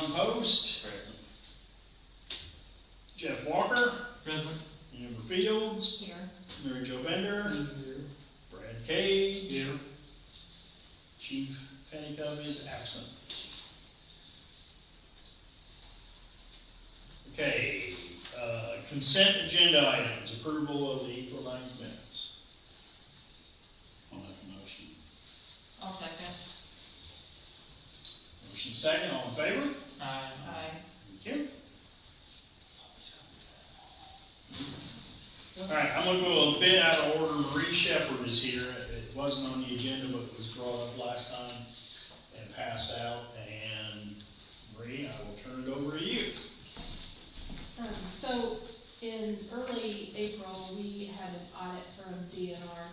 Vernon Post. Present. Jeff Walker. Present. Amber Fields. Here. Mary Jo Bender. Brad Cage. Here. Chief Pennycove is absent. Okay, consent agenda items, approval of the April 9th minutes. I'll make a motion. I'll second. Motion second, all in favor? Aye. Aye. Thank you. All right, I'm gonna go a bit out of order. Marie Shepherd is here. It wasn't on the agenda, but it was brought up last time and passed out. And Marie, I will turn it over to you. So in early April, we had an audit from DNR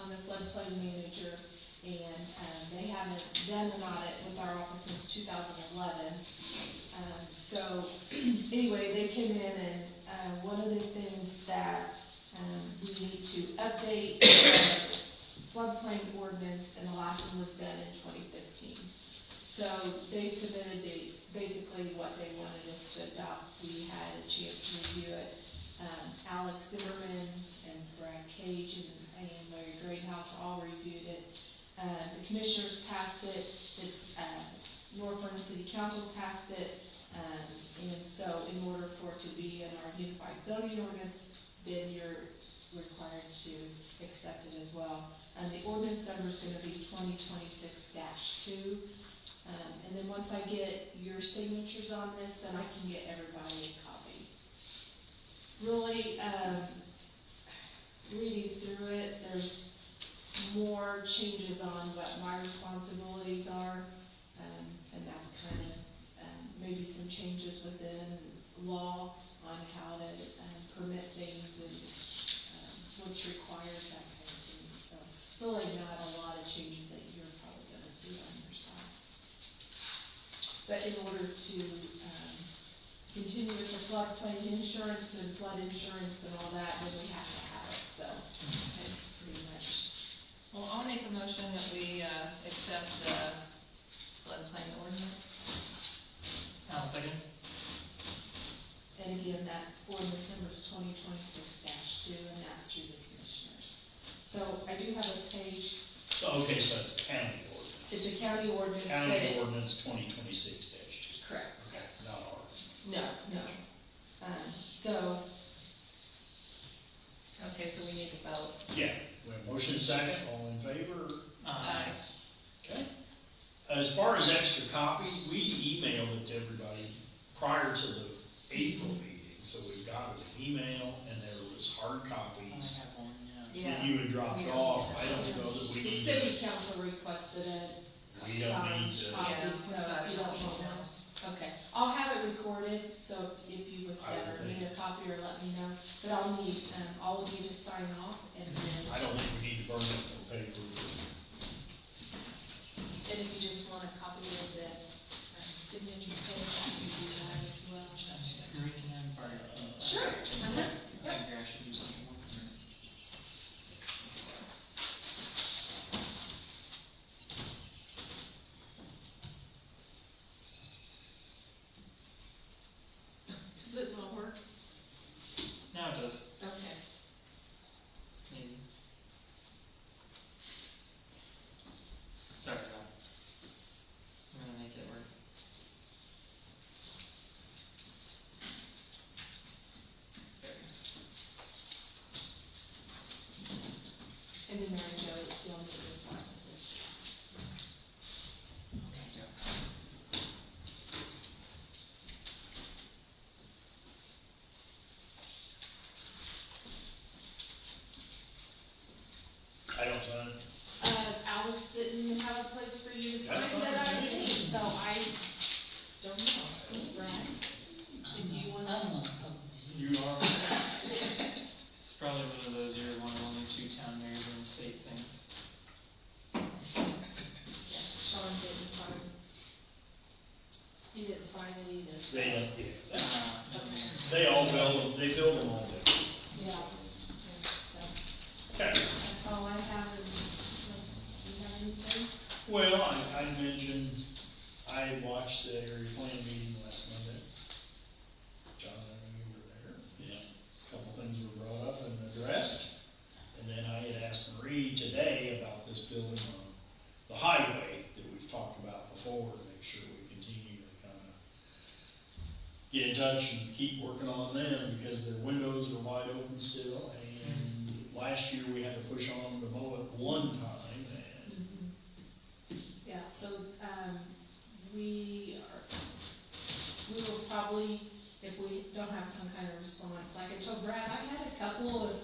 on the floodplain manager, and they haven't done an audit with our office since 2011. So anyway, they came in, and one of the things that we need to update the floodplain ordinance, and the last one was done in 2015. So they submitted basically what they wanted us to adopt. We had a chance to review it. Alex Zimmerman and Brad Cage and Larry Greathouse all reviewed it. The commissioners passed it, the North Vernon City Council passed it, and so in order for it to be in our unified zoning ordinance, then you're required to accept it as well. The ordinance number is going to be 2026-2. And then once I get your signatures on this, then I can get everybody a copy. Really, reading through it, there's more changes on what my responsibilities are, and that's kind of maybe some changes within law on how to permit things and what's required, that kind of thing. So really not a lot of changes that you're probably going to see on your side. But in order to continue with the floodplain insurance and flood insurance and all that, then we have to have it. So it's pretty much. Well, I'll make a motion that we accept the floodplain ordinance. I'll second. And again, that ordinance number is 2026-2, and that's through the commissioners. So I do have a page. Okay, so that's county ordinance. It's a county ordinance. County ordinance 2026-2. Correct. Okay, not ours. No. So. Okay, so we need to vote. Yeah, we have motion second, all in favor? Aye. Okay. As far as extra copies, we emailed it to everybody prior to the April meeting, so we got it in email, and there was hard I copies have one, yeah. Yeah. that you had dropped We don't off. need I that. don't know that we The need city to, council requested it. we don't need to. Copy, Yeah, so we got it. you don't need that. Okay, I'll have it recorded, so if you would I would ever think. need a copy or let me know. But I'll need, all of you to sign off, and then, I don't think we need to burn it on paper. and if you just want a copy of the signature page, I can do that as well. Marie, can I borrow? Sure. I think I should do something more. Does it not work? Now it does, Okay. maybe. Sorry, no. I'm gonna make it work. There we go. And then Mary Jo, you'll need to sign this. Okay. I don't sign it. Alex didn't have a place for you to sign That's that fine. I've seen, so I don't know. Brad, if you want to. You are. It's probably one of those you're one of only two town mayors in the state things. Yeah, Sean didn't sign. He didn't sign it either. so- They don't, yeah. Okay. They all build, they build them all different. Yeah. Okay. That's all I have, unless you have anything. Well, I mentioned, I watched the area plan meeting get in touch and keep working on them because their windows are wide open still. And last year we had to push on them to mow it one time, and Yeah, so, we will probably, if we don't have some kind of response, like I told Brad, I had a couple of,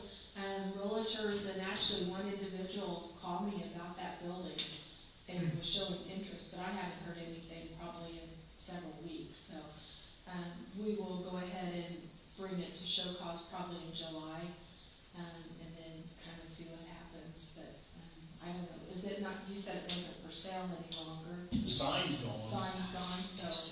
realtors and actually one individual called me about that building and was showing interest, but I haven't heard anything probably in several weeks, so, we will go ahead and bring it to show cause probably in July, and then kind of see what happens, but, I don't know, is it not, you said it wasn't for sale any longer? the sign's gone. Sign's gone, so,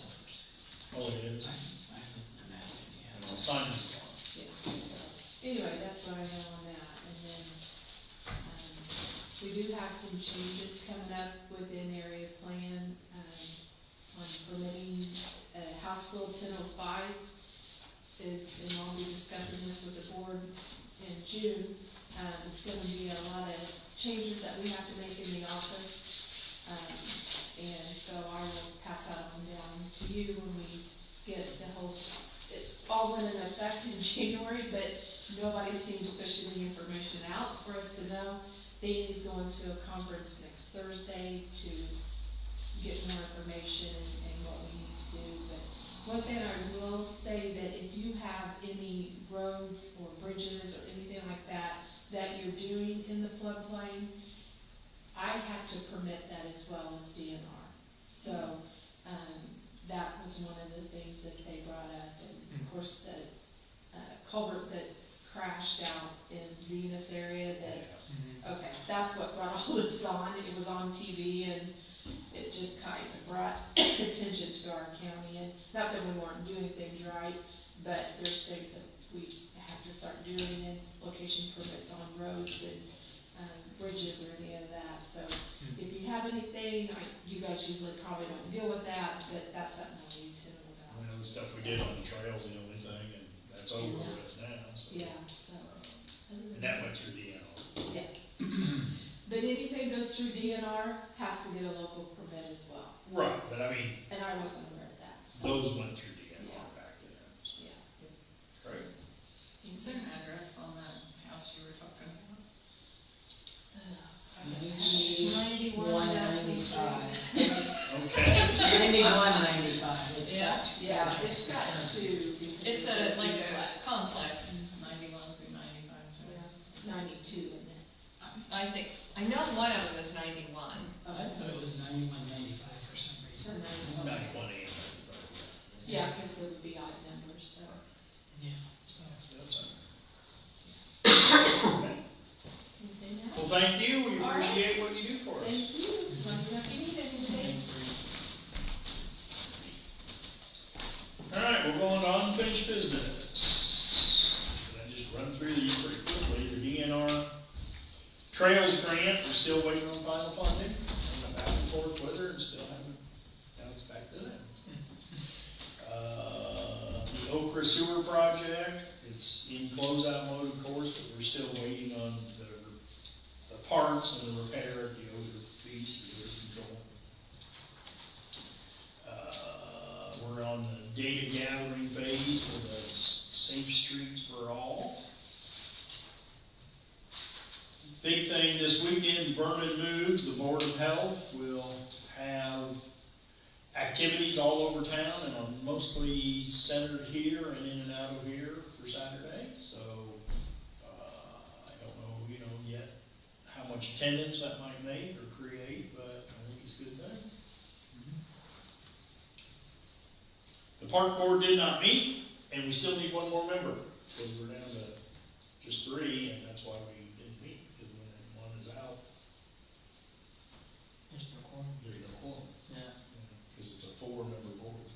Oh, it is? I wouldn't imagine, yeah. The sign's gone. yeah, so, anyway, that's what I know on that, and then, we do have some changes coming up within area plan, on permitting, House Bill 1005 is, and I'll be discussing this with the board in June. It's gonna be a lot of changes that we have to make in the office. And so I will pass that on down to you when we get the whole, it all went in effect in January, but nobody seemed to push any information out for us to know. Danny's going to a conference next Thursday to get more information and what we need to do. But one thing I will say that if you have any roads or bridges or anything like that that you're doing in the floodplain, I have to permit that as well as DNR. So, that was one of the things that they brought up. And of course, the culvert that crashed out in Zenas area that, okay, that's what brought all this on. It was on TV and it just kind of brought attention to our county. And not that we weren't doing things right, but there's things that we have to start doing, and location permits on roads and bridges or any of that. So if you have anything, you guys usually probably don't deal with that, but that's something I need to know about. Well, the stuff we did on the trails, the only thing, and that's over with now, so. Yeah, so. And that went through DNR. Yeah. But anything goes through DNR has to get a local permit as well. Right, but I mean, And I wasn't aware of that. So. those went through DNR Yeah. back then. So. Yeah. Right. Is there an address on that house you were talking about? It's 91 Dusty Street. 195. Okay. 9195. It's Yeah. got- Yeah, it's got two. It's like a complex. 91 through 95, so. Yeah, 92 in it. I think, I know one of them is 91. I thought it was 9195 for some reason. 91 and Yeah, because it would be odd numbers, so. Yeah. That's okay. Anything else? Well, thank you, we All right. appreciate what you do for us. Thank you. Let me know if you need anything. Thanks, Bree. All right, we're going to unfinished business. Can I just run through these pretty quickly? The DNR Trails Grant, we're still waiting on final funding. I'm back and forth with her and still haven't bounced back to them. The Okra Sewer Project, it's in closeout mode, of course, but we're still waiting on the parts and the repair of the odor piece, the odor control. We're on the data gathering phase for the Safe Streets for All. Big thing this weekend, Vernon moves, the Board of Health will have activities all over town and are mostly centered here and in and out of here for Saturday. So, I don't know, yet how much attendance that might make or create, but I think it's a good thing. The park board did not meet, and we still need one more member, because we're down to just 3, and that's why we didn't meet, because when one is out, There's no quorum. there's no quorum, Yeah. because it's a 4-member board.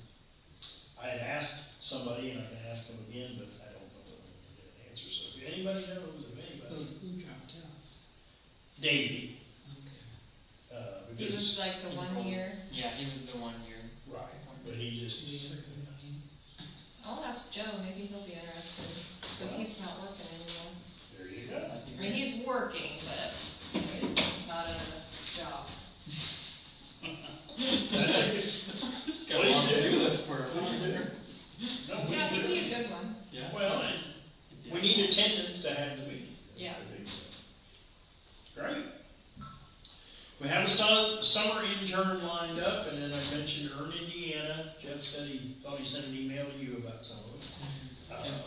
I had asked somebody, and I can ask them again, but I don't know if I'm gonna get an answer, so if anybody knows of anybody, Who dropped out? Davey, Okay. He because, was like the 1 year. Yeah, he was the 1 year. right, but he just, The other company. I'll ask Joe, maybe he'll be interested, because he's not working anymore. there you go. I mean, he's working, but not in a job. That's a good, Got a long to-do list for Please do. No, Yeah, he'd be a good one. Yeah. Well, and we need attendance to have the meetings. That's Yeah. the big thing. Great. We have a summer intern lined up, and then I mentioned Earn, Indiana. Jeff said he thought he sent an email to you about some of it.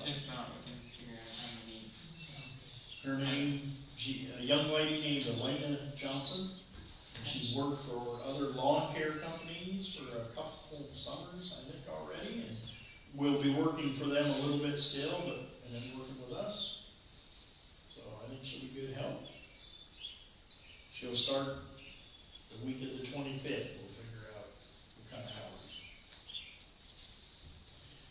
If not, we can figure out how to meet. Her name, a young lady named Elena Johnson. She's worked for other lawn care companies for a couple summers, I think, already, and will be working for them a little bit still, and then working with us. So I think she'll be good help. She'll start the week of the 25th. We'll figure out what kind of hours.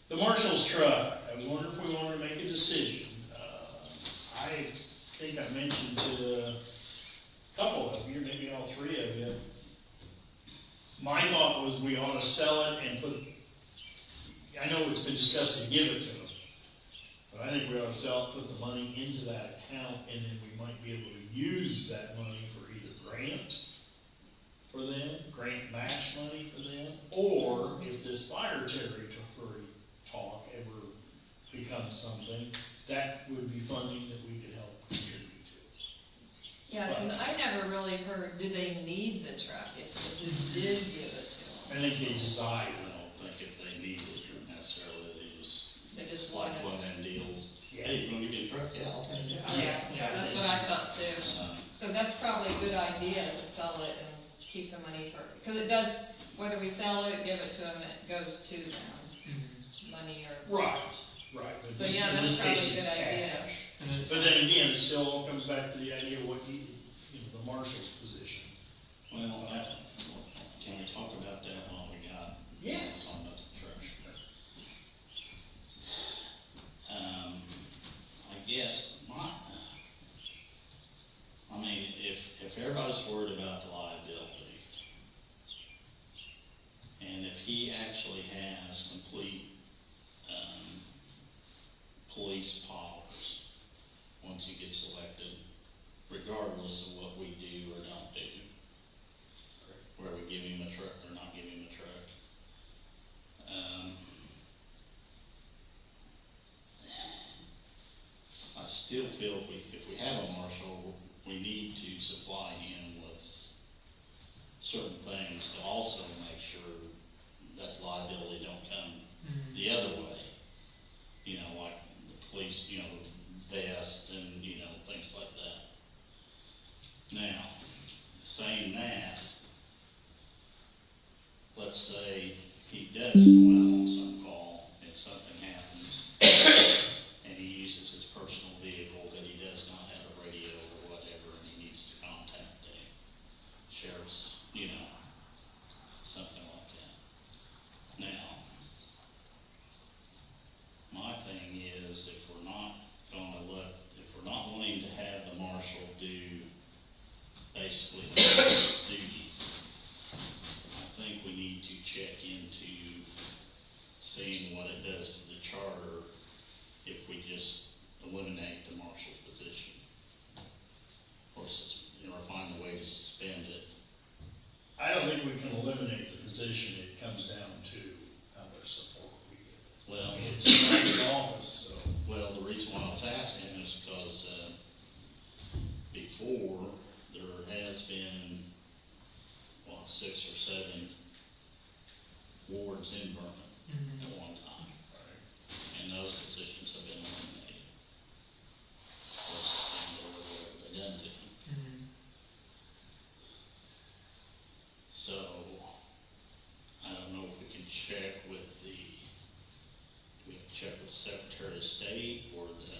The marshal's truck. I was wondering if we wanted to make a decision. I think I mentioned to a couple of you, maybe all three of you, my thought was we ought to sell it and put, I know it's been discussed to give it to them, but I think we ought to sell it, put the money into that account, and then we might be able to use that money for either grant for them, grant match money for them, or if this fire territory talk ever becomes something, that would be funding that we could help contribute to. Yeah, and I never really heard, do they need the truck if they did give it to them? I think they decide. I don't think if they need it necessarily, They just it's want like it. one of them deals. Yeah. Hey, you want to get a truck? Yeah, I'll take it. Yeah, that's what I thought too. Uh, So that's probably a good idea to sell it and keep the money for, because it does, whether we sell it, give it to them, it goes to them, money or. Right, right. But So this- yeah, in that's this probably case, a it's good idea. cash. And then it's, But then again, it still all comes back to the idea of what the marshal's position. Well, can we talk about that while we got? Yeah. On the treasure. I guess I mean, if everybody's worried about the liability, and if he actually has complete, police powers once he gets elected, regardless of what we do or don't do, where we give him a truck or not give him a truck. I still feel if we have a marshal, we need to supply him with certain things to also make sure that liability don't come the other way. You know, like the police, vest and, things like that. Now, saying that, let's say he does go out on some call and something happens, and he uses his personal vehicle that he does not have a radio or whatever, and he needs to contact the sheriff's, something like that. Now, my thing is, if we're not wanting to have the marshal do basically his duties, I think we need to check into seeing what it does to the charter if we just eliminate the marshal's position. Or find a way to suspend it. I don't think we can eliminate the position. It comes down to how much support we get. Well, It's a private office, so. Well, the reason why I was asking is because, before, there has been, 6 or 7 wards in Vernon at one time, and those positions have been eliminated. Or whatever they done to them. So, I don't know if we can check with we have to check with Secretary of State or the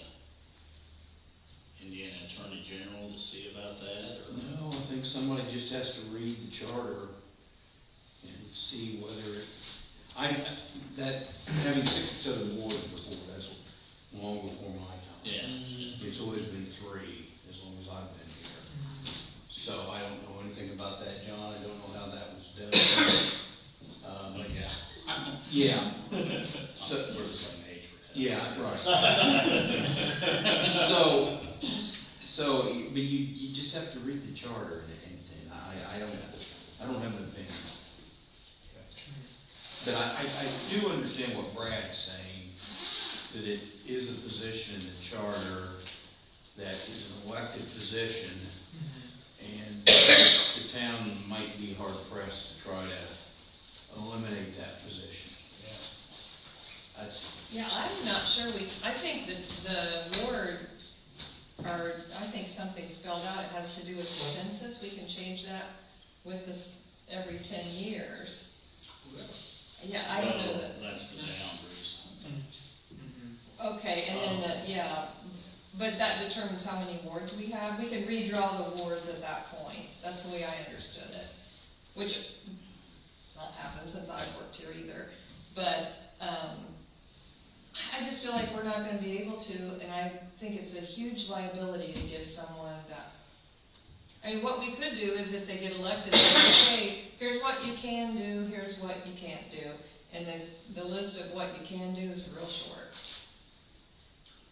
Indiana Attorney General to see about that, or? No, I think somebody just has to read the charter and see whether having 6 or 7 wards before, that's long before my time. Yeah. It's always been 3, as long as I've been here. So I don't know anything about that, John, I don't know how that was done. But yeah. Yeah. So, We're the same age. yeah, right. But you just have to read the charter, and I don't have an opinion. But I do understand what Brad's saying, that it is a position in the charter that is an elected position, and the town might be hard pressed to try to eliminate that position. That's, Yeah, I'm not sure I think that the wards are, I think something spelled out, it has to do with the census, we can change that with this every 10 years. Yeah, I don't know Well, that, that's the boundaries. okay, and then, yeah, but that determines how many wards we have, we can redraw the wards at that point, that's the way I understood it. Which, has not happened since I've worked here either, but, I just feel like we're not gonna be able to, and I think it's a huge liability to give someone that. I mean, what we could do is if they get elected, they say, hey, here's what you can do, here's what you can't do. And then the list of what you can do is real short.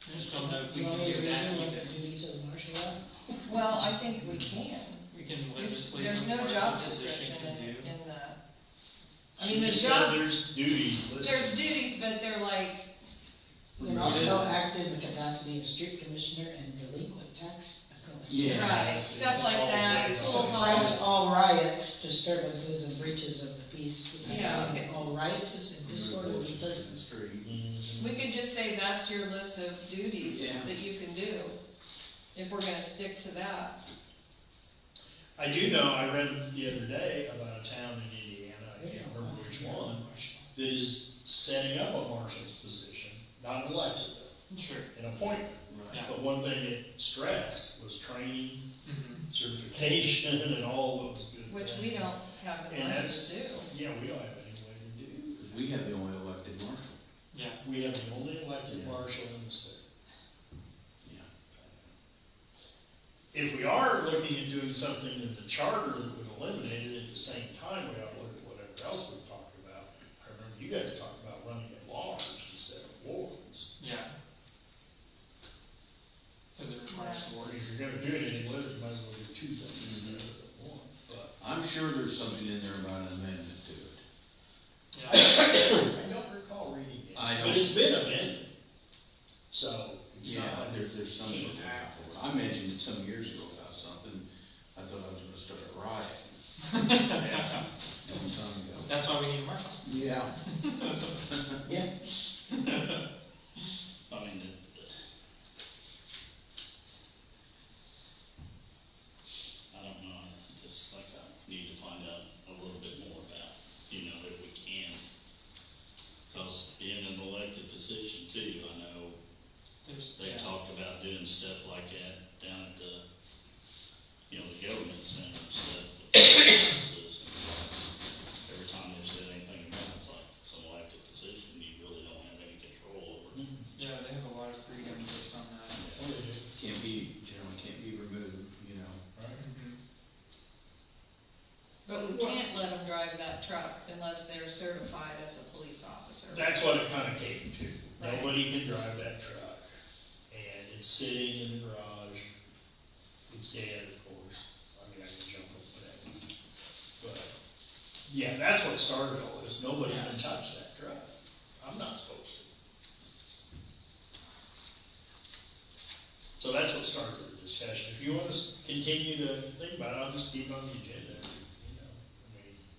I just don't know if we You can want me to do that redo what either. the duties of the marshal are? Well, I think we can. We can legislate There's what no the job position description can do. in the, I She mean, the just said job, there's duties listed. there's duties, but they're like, You're also active in the capacity of street commissioner and delinquent tax collector. Yeah. right, stuff like that, full Suppress hall. all riots, disturbances, and breaches of the peace. Yeah, okay. All riotous and disorderly persons. Mhm. We could just say that's your list of duties Yeah. that you can do, if we're gonna stick to that. I do know, I read the other day about a town in Indiana, I can't remember which one, that is setting up a marshal's position, not elected though, Sure. an appointment. Yeah. But one thing it stressed was training, Mhm. certification, and all those good things. Which we don't have the And money that's- to do. Yeah, we don't have any way to do. we have the only elected marshal. Yeah. We have the only elected Yeah. marshal in the state. Yeah. If we are looking at doing something in the charter that would eliminate it, at the same time, we ought to look at whatever else we've talked about. I remember you guys talked about running at large instead of wards. Yeah. Because it requires Yeah. wards. If you're gonna do anything with it, you might as well do two things instead of one. But I'm sure there's something in there about an amendment to it. Yeah. I don't recall reading it. I But don't- it's been amended. So it's not Yeah, like there's something. can't happen. I mentioned it some years ago about something, I thought I was gonna start a riot. Yeah. Long time ago. That's why we need a marshal. Yeah. Yeah. I mean, I don't know, just like I need to find out a little bit more about, if we can. Because being an elected position too, I know they talked about doing stuff like that down at the, the government center and stuff. with the conferences and stuff. Every time they've said anything about it, it's like some elected position, you really don't have any control over. Yeah, they have a lot of freedom based on that. Generally can't be removed, Mhm. But we can't let them drive that truck unless they're certified as a police officer. That's what it kind of came to. Right. Nobody can drive that truck. And it's sitting in the garage. It's dead, of course. I mean, I can jump over that. But, yeah, that's what started all this. Nobody Yeah. can touch that truck. I'm not supposed to. So that's what started the discussion. If you want to continue to think about it, I'll just keep it on the agenda.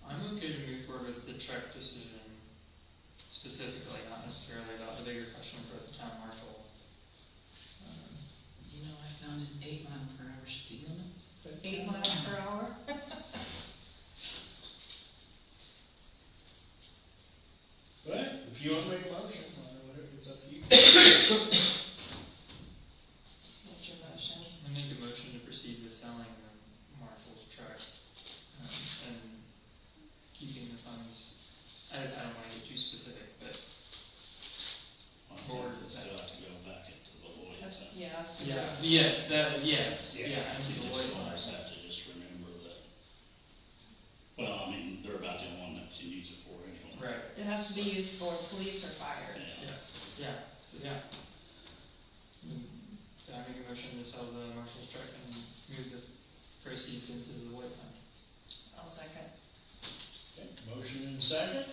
I'm okay to move forward with the truck decision specifically, not necessarily about the bigger question for the town marshal. I found an 8-mile-per-hour speed limit. for 8 town. miles per hour? But if you want to make a motion, whatever, it's up to you. What's your motion? I make a motion to proceed with selling the marshal's truck, and keeping the funds. I don't wanna get too specific, but Or still have to go back into the Lloyd. That's, Center. yeah, that's. yes, yes, Yeah. yeah, and keep the Lloyd Just funds. have to just remember that. Well, I mean, they're about the only one that can use it for anyway. Right, It has to be used for police or fire. Yeah. yeah, so yeah. So I make a motion to sell the marshal's truck and move the proceeds into the Lloyd fund. I'll second. Okay, motion and second.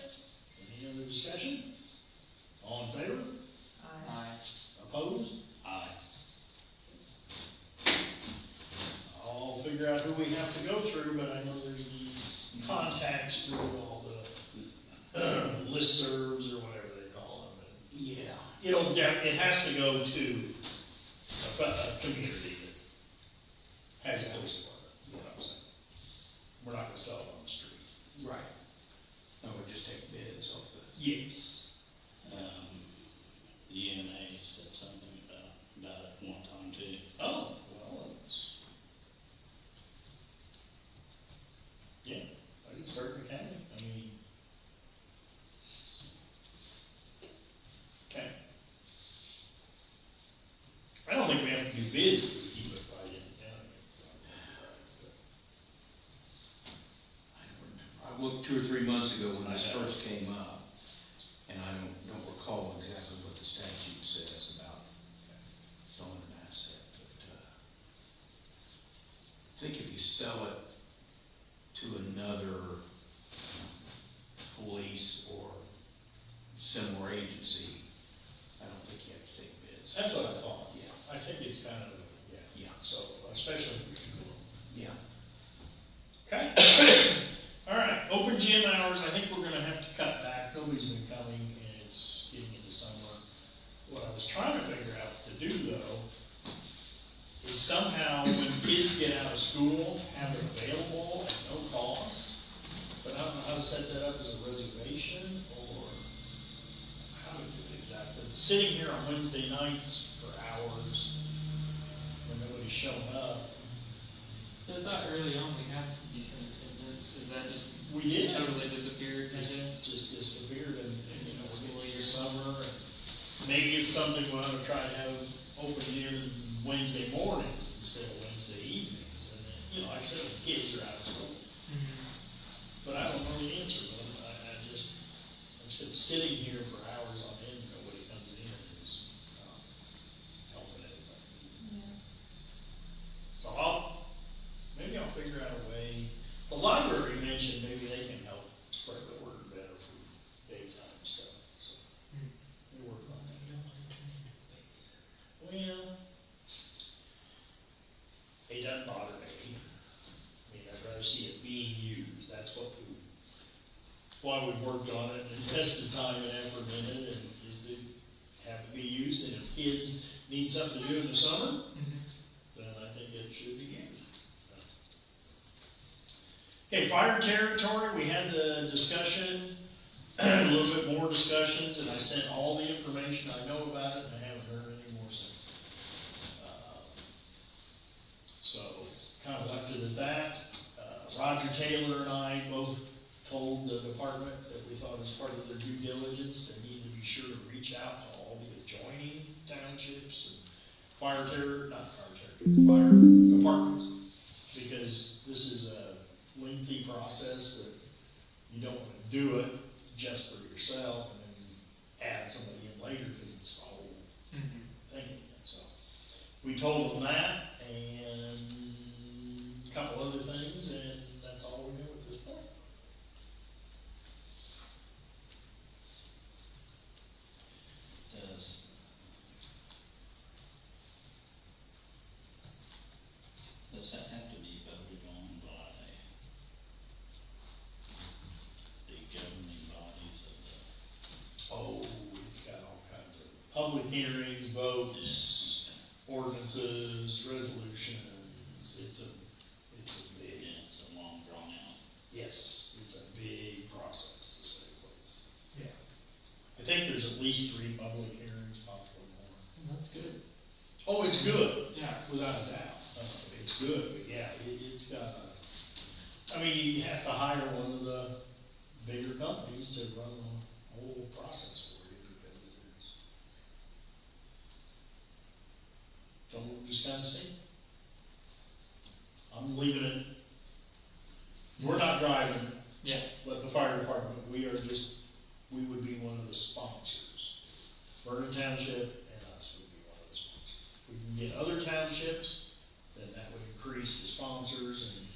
Any other discussion? All in favor? Aye. Opposed? Aye. I'll figure out who we have to go through, but I know there's these contacts through all the listservs or whatever they call them. And yeah, it has to go to a community that has a police department, you know what I'm saying? We're not gonna sell it on the street. Right. No, we'll just take bids off the. Yes. The EMA said something about it one time too. Oh, well, it's, yeah, I think it's Berkeley County, I mean. Okay. I don't think we have to do bids if we keep it right in the county. I looked 2 or 3 months ago when this I know. first came up, and I don't recall exactly what the statute says about selling an asset, but, I think if you sell it to another police or similar agency, I don't think you have to take bids. That's what I thought. Yeah. I think it's kind of, yeah, Yeah, so, especially if we can go. yeah. Okay. All right, open gym hours, I think we're gonna have to cut back, nobody's been coming, and it's getting into summer. What I was trying to figure out to do though, is somehow when kids get out of school, have it available at no cost. But I don't know how to set that up as a reservation, or how to do it exactly. Sitting here on Wednesday nights for hours, when nobody's showing up, So I thought early on we had some decent attendance. Is that just we did. totally disappeared, I It's guess? just disappeared and, you know, School year. summer, and maybe it's something we'll have to try to have open here Wednesday mornings instead of Wednesday evenings, and then, you know, like I said, the kids are out of school, Mhm. but I don't know the answer, but I just, like I said, sitting here for hours on end, nobody comes in is, helping anybody. Yeah. So maybe I'll figure out a way, the library mentioned maybe they can help spread the word better for daytime stuff, so. Hmm. We're working on that. Well, it doesn't bother me. I mean, I'd rather see it being used, that's why we've worked on it and invested time and effort in it, and is to have it be used, and if kids need something to do in the summer, Mhm. then I think it should be used. Okay, fire territory, we had the discussion, a little bit more discussions, and I sent all the information I know about it, and I haven't heard any more since. So, kind of left it at that. Roger Taylor and I both told the department that we thought as part of their due diligence, they need to be sure to reach out to all the adjoining townships and fire departments, because this is a lengthy process that you don't want to do it just for yourself and then add somebody in later because it's the whole Mhm. thing again. So we told them that and a couple other things, and that's all we know at this point. Does that have to be voted on by the governing bodies of the? Oh, it's got all kinds of public hearings, votes, ordinances, resolutions. It's a big, Yeah, it's a long drawn out. yes, it's a big process to say the least. Yeah. I think there's at least 3 public hearings, possibly more. That's good. Oh, it's good, Yeah. without a doubt. It's good, but yeah, it's got I mean, you have to hire one of the bigger companies to run the whole process for you. Because it's, so we'll just kind of see. I'm leaving it, we're not driving, Yeah. but the fire department, we would be one of the sponsors. Vernon Township and us would be one of the sponsors. We can get other townships, then that would increase the sponsors and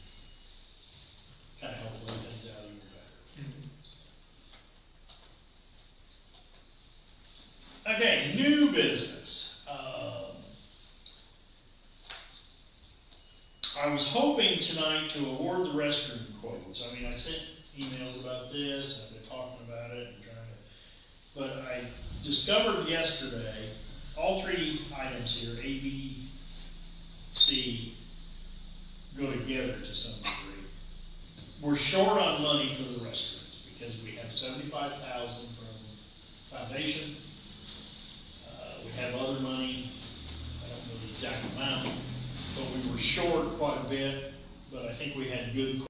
kind of help lay things out even better. Mhm. Okay, new business. I was hoping tonight to award the restroom quotes. I mean, I sent emails about this, I've been talking about it and trying to, but I discovered yesterday, all three items here, A, B, C, go together to some degree. We're short on money for the restrooms because we have $75,000 from foundation. We have other money, I don't know the exact amount, but we were short quite a bit, but I think we had good